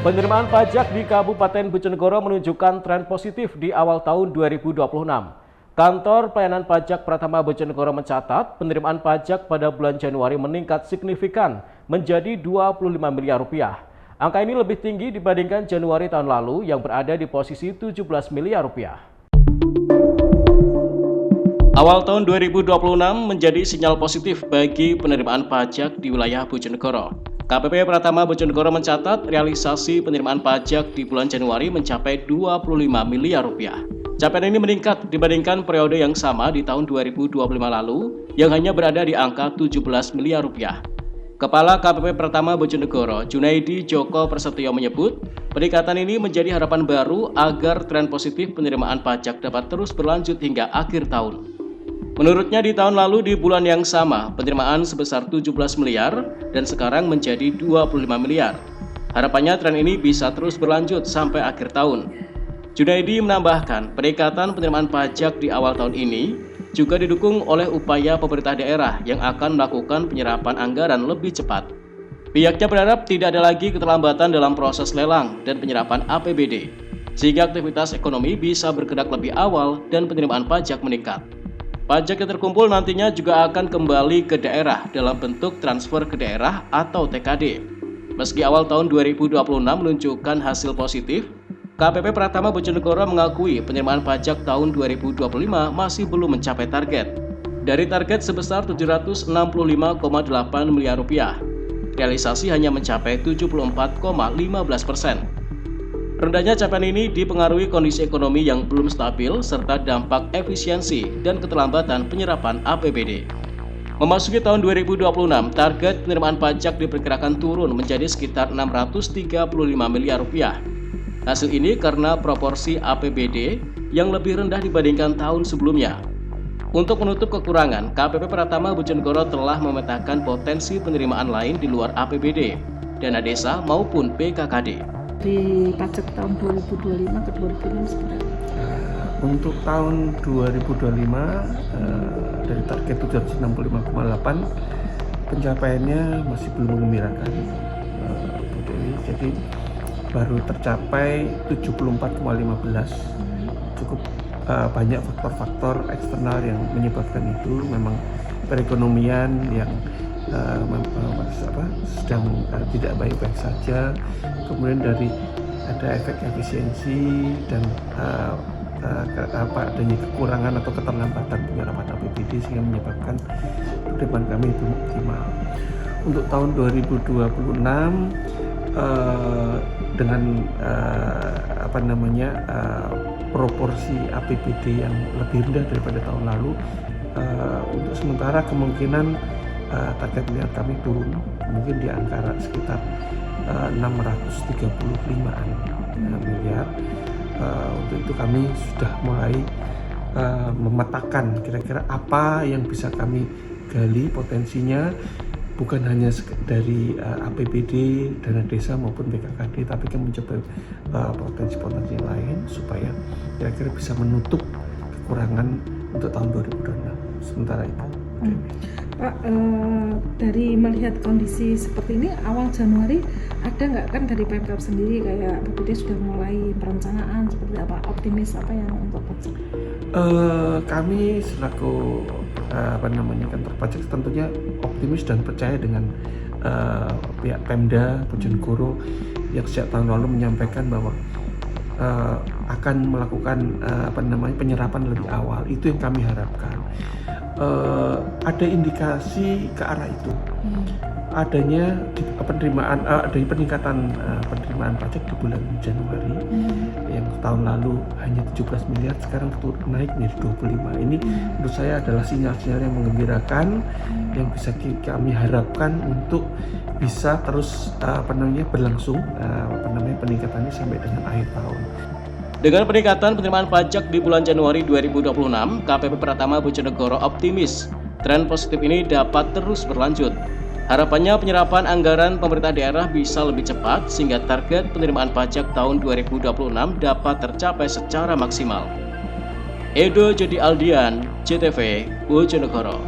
Penerimaan pajak di Kabupaten Bojonegoro menunjukkan tren positif di awal tahun 2026. Kantor Pelayanan Pajak Pratama Bojonegoro mencatat penerimaan pajak pada bulan Januari meningkat signifikan menjadi 25 miliar rupiah. Angka ini lebih tinggi dibandingkan Januari tahun lalu yang berada di posisi 17 miliar rupiah. Awal tahun 2026 menjadi sinyal positif bagi penerimaan pajak di wilayah Bojonegoro. KPP Pratama Bojonegoro mencatat realisasi penerimaan pajak di bulan Januari mencapai 25 miliar rupiah. Capaian ini meningkat dibandingkan periode yang sama di tahun 2025 lalu yang hanya berada di angka 17 miliar rupiah. Kepala KPP Pratama Bojonegoro, Junaidi Joko Prasetyo menyebut, peningkatan ini menjadi harapan baru agar tren positif penerimaan pajak dapat terus berlanjut hingga akhir tahun. Menurutnya di tahun lalu di bulan yang sama, penerimaan sebesar 17 miliar dan sekarang menjadi 25 miliar. Harapannya tren ini bisa terus berlanjut sampai akhir tahun. Junaidi menambahkan, peningkatan penerimaan pajak di awal tahun ini juga didukung oleh upaya pemerintah daerah yang akan melakukan penyerapan anggaran lebih cepat. Pihaknya berharap tidak ada lagi keterlambatan dalam proses lelang dan penyerapan APBD, sehingga aktivitas ekonomi bisa bergerak lebih awal dan penerimaan pajak meningkat. Pajak yang terkumpul nantinya juga akan kembali ke daerah dalam bentuk transfer ke daerah atau TKD. Meski awal tahun 2026 menunjukkan hasil positif, KPP Pratama Bojonegoro mengakui penerimaan pajak tahun 2025 masih belum mencapai target. Dari target sebesar 765,8 miliar rupiah, realisasi hanya mencapai 74,15%. Rendahnya capaian ini dipengaruhi kondisi ekonomi yang belum stabil serta dampak efisiensi dan keterlambatan penyerapan APBD. Memasuki tahun 2026, target penerimaan pajak diperkirakan turun menjadi sekitar 635 miliar rupiah. Hasil ini karena proporsi APBD yang lebih rendah dibandingkan tahun sebelumnya. Untuk menutup kekurangan, KPP Pratama Bojonegoro telah memetakan potensi penerimaan lain di luar APBD, dana desa maupun PKKD. Di pajak tahun 2025 ke 2026 sebenarnya? Untuk tahun 2025 dari target 765,8 pencapaiannya masih belum mengembirakan, Bu Dewi. Jadi baru tercapai 74,15. Cukup banyak faktor-faktor eksternal yang menyebabkan itu. Memang perekonomian yang sedang tidak baik-baik saja, kemudian dari ada efek efisiensi dan adanya kekurangan atau keterlambatan penyerapan APBD sehingga menyebabkan penerimaan kami belum optimal. Untuk tahun 2026 dengan proporsi APBD yang lebih rendah daripada tahun lalu, untuk sementara kemungkinan target penerimaan kami turun mungkin di antara sekitar 635-an miliar. Untuk itu kami sudah mulai memetakan kira-kira apa yang bisa kami gali potensinya, bukan hanya dari APBD, dana desa maupun PKKD, tapi kami mencoba potensi-potensi yang lain supaya kira-kira bisa menutup kekurangan untuk tahun 2026. Sementara itu. Pak, dari melihat kondisi seperti ini awal Januari, ada nggak kan dari Pemkab sendiri kayak BPD sudah mulai perencanaan seperti apa, optimis apa yang untuk pajak? Kami selaku kantor pajak tentunya optimis dan percaya dengan pihak Pemda Bojonegoro yang sejak tahun lalu menyampaikan bahwa akan melakukan penyerapan lebih awal. Itu yang kami harapkan. Ada indikasi ke arah itu. Adanya dari peningkatan penerimaan pajak di bulan Januari yang tahun lalu hanya 17 miliar, sekarang naik menjadi 25. Ini menurut saya adalah sinyal-sinyal yang menggembirakan yang bisa kami harapkan untuk bisa terus berlangsung peningkatannya sampai dengan akhir tahun. Dengan peningkatan penerimaan pajak di bulan Januari 2026, KPP Pratama Bojonegoro optimis tren positif ini dapat terus berlanjut. Harapannya penyerapan anggaran pemerintah daerah bisa lebih cepat sehingga target penerimaan pajak tahun 2026 dapat tercapai secara maksimal. Edo Jody Aldian, CTV, Bojonegoro.